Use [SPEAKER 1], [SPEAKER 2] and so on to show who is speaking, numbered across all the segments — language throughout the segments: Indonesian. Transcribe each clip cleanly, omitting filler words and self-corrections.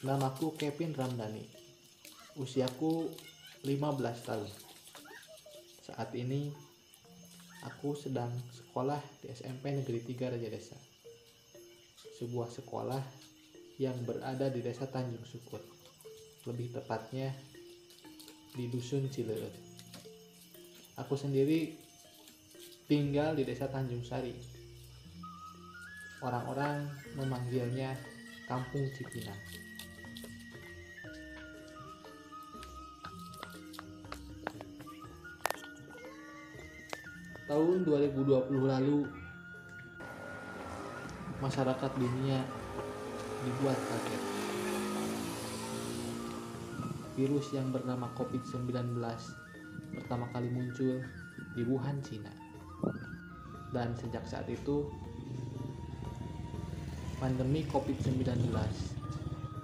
[SPEAKER 1] Namaku Kevin Ramdhani. Usiaku 15 tahun. Saat ini aku sedang sekolah di SMP Negeri 3 Raja Desa. Sebuah sekolah yang berada di Desa Tanjung Syukur. Lebih tepatnya di Dusun Cileut. Aku sendiri tinggal di Desa Tanjung Sari. Orang-orang memanggilnya Kampung Cipinang. Tahun 2020 lalu, masyarakat dunia dibuat kaget. Virus yang bernama COVID-19 pertama kali muncul di Wuhan, Cina. Dan sejak saat itu, pandemi COVID-19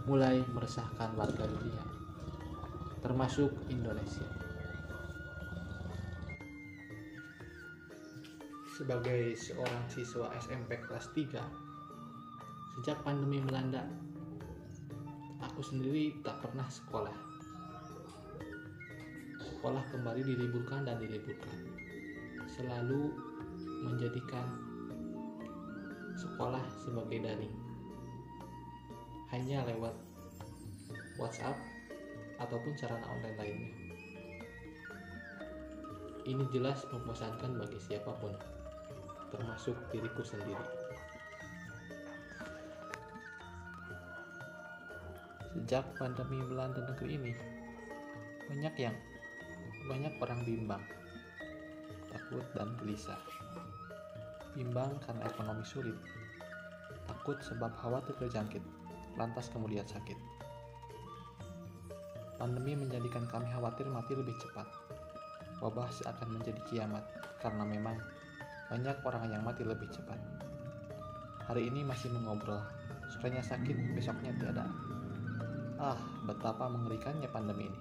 [SPEAKER 1] mulai meresahkan warga dunia, termasuk Indonesia. Sebagai seorang siswa SMP kelas 3, sejak pandemi melanda, aku sendiri tak pernah sekolah. Sekolah kembali diliburkan dan diliburkan. Selalu menjadikan sekolah sebagai daring. Hanya lewat WhatsApp ataupun sarana online lainnya. Ini jelas membosankan bagi siapapun, termasuk diriku sendiri. Sejak pandemi melanda negeri ini, banyak orang bimbang, takut dan gelisah. Bimbang karena ekonomi sulit, takut sebab khawatir terjangkit, lantas kemudian sakit. Pandemi menjadikan kami khawatir mati lebih cepat. Wabah seakan menjadi kiamat karena memang banyak orang yang mati lebih cepat. Hari ini masih mengobrol, sorenya sakit, besoknya tiada. Betapa mengerikannya pandemi ini.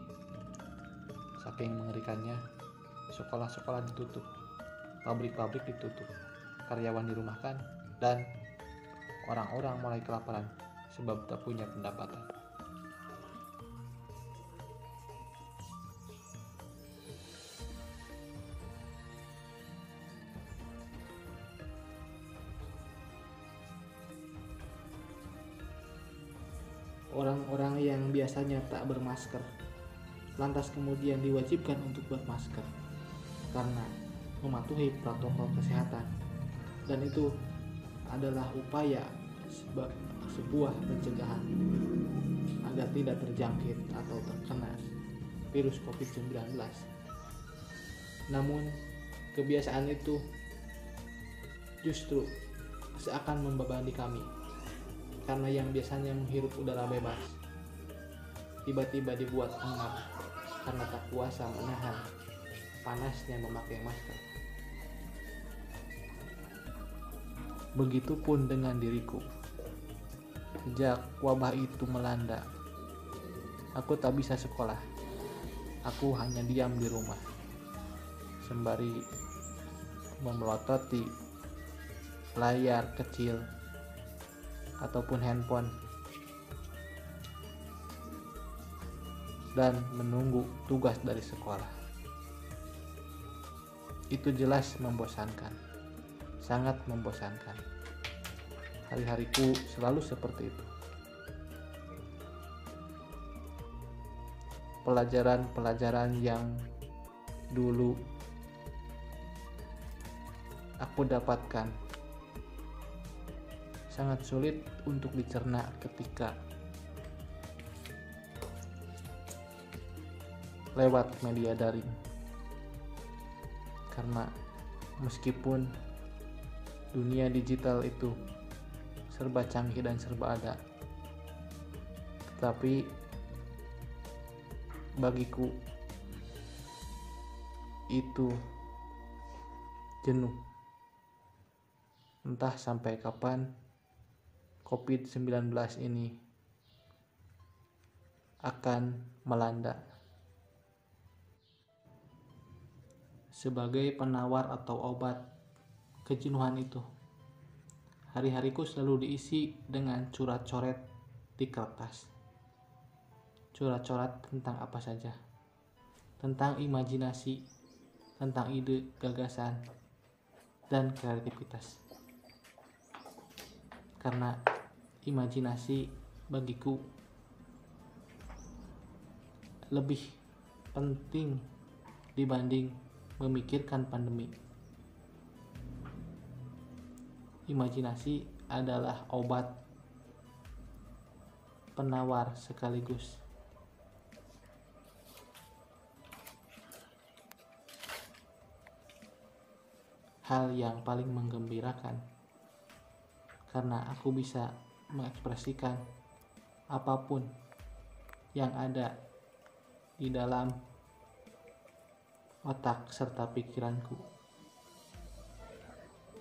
[SPEAKER 1] Saking mengerikannya, sekolah-sekolah ditutup, pabrik-pabrik ditutup, karyawan dirumahkan, dan orang-orang mulai kelaparan sebab tak punya pendapatan. Orang-orang yang biasanya tak bermasker, lantas kemudian diwajibkan untuk bermasker karena mematuhi protokol kesehatan, dan itu adalah upaya sebuah pencegahan agar tidak terjangkit atau terkena virus COVID-19. Namun kebiasaan itu justru seakan membebani kami, karena yang biasanya menghirup udara bebas tiba-tiba dibuat engap karena tak kuasa menahan panasnya memakai masker. Begitupun dengan diriku. Sejak wabah itu melanda, aku tak bisa sekolah. Aku hanya diam di rumah, sembari memelototi layar kecil ataupun handphone dan menunggu tugas dari sekolah. Itu jelas membosankan, sangat membosankan. Hari-hariku selalu seperti itu. Pelajaran-pelajaran yang dulu aku dapatkan sangat sulit untuk dicerna ketika lewat media daring. Karena meskipun dunia digital itu serba canggih dan serba ada, tetapi bagiku itu jenuh. Entah sampai kapan COVID-19 ini akan melanda. Sebagai penawar atau obat kejenuhan itu, hari-hariku selalu diisi dengan coret-coret di kertas. coret-coret tentang apa saja, tentang imajinasi, tentang ide, gagasan, dan kreativitas. Karena imajinasi bagiku lebih penting dibanding memikirkan pandemi. Imajinasi adalah obat penawar sekaligus hal yang paling menggembirakan, karena aku bisa mengekspresikan apapun yang ada di dalam otak serta pikiranku.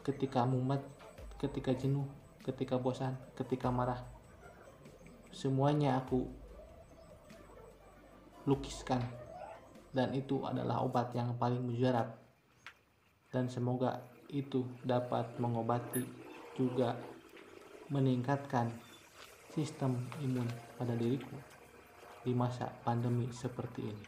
[SPEAKER 1] Ketika mumet, ketika jenuh, ketika bosan, ketika marah, semuanya aku lukiskan, dan itu adalah obat yang paling mujarab. Dan semoga itu dapat mengobati juga meningkatkan sistem imun pada diriku di masa pandemi seperti ini.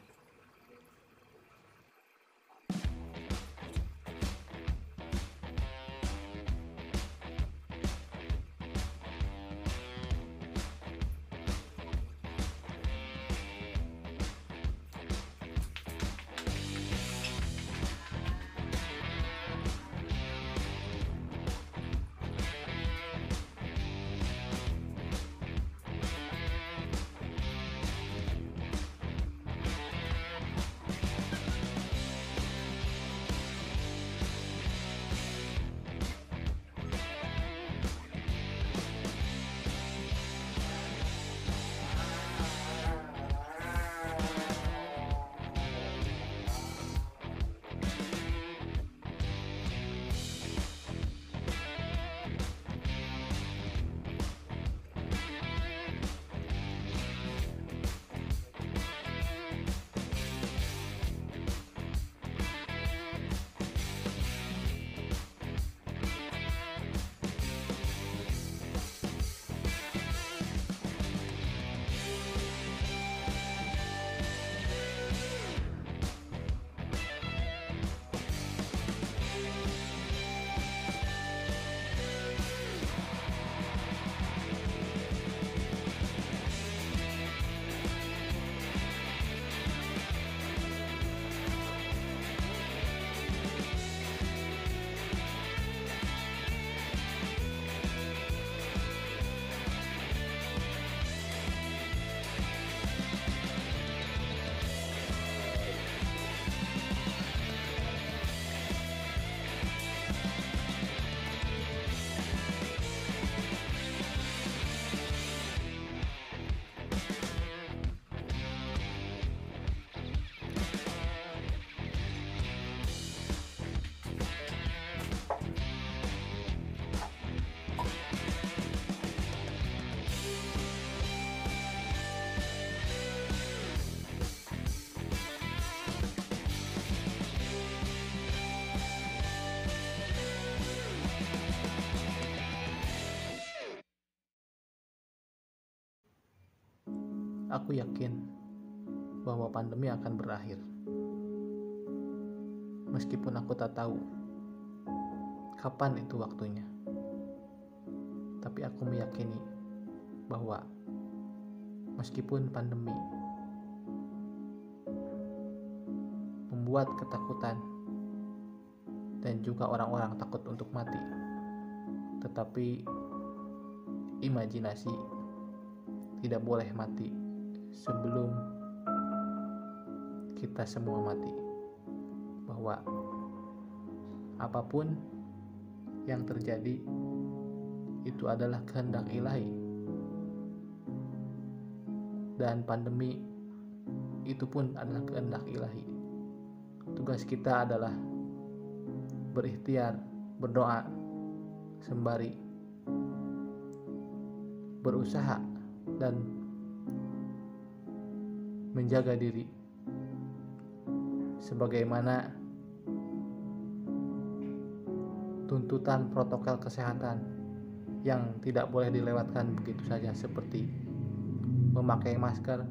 [SPEAKER 1] Aku yakin bahwa pandemi akan berakhir. Meskipun aku tak tahu kapan itu waktunya. Tapi aku meyakini bahwa meskipun pandemi membuat ketakutan dan juga orang-orang takut untuk mati, tetapi imajinasi tidak boleh mati sebelum kita semua mati. Bahwa apapun yang terjadi itu adalah kehendak ilahi, dan pandemi itu pun adalah kehendak ilahi. Tugas kita adalah berikhtiar, berdoa, sembari berusaha dan menjaga diri sebagaimana tuntutan protokol kesehatan yang tidak boleh dilewatkan begitu saja, seperti memakai masker,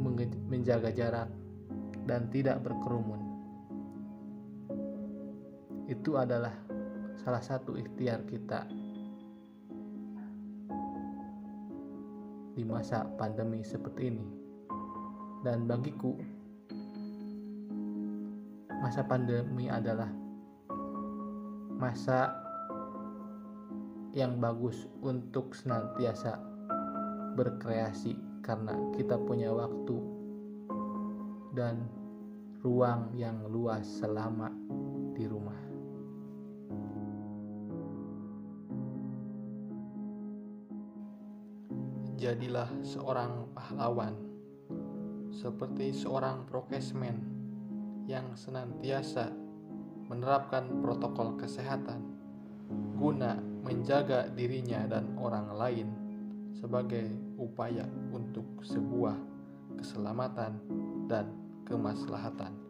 [SPEAKER 1] menjaga jarak, dan tidak berkerumun. Itu adalah salah satu ikhtiar kita di masa pandemi seperti ini. Dan bagiku, masa pandemi adalah masa yang bagus untuk senantiasa berkreasi karena kita punya waktu dan ruang yang luas selama di rumah. Jadilah seorang pahlawan, seperti seorang prokesmen yang senantiasa menerapkan protokol kesehatan guna menjaga dirinya dan orang lain sebagai upaya untuk sebuah keselamatan dan kemaslahatan.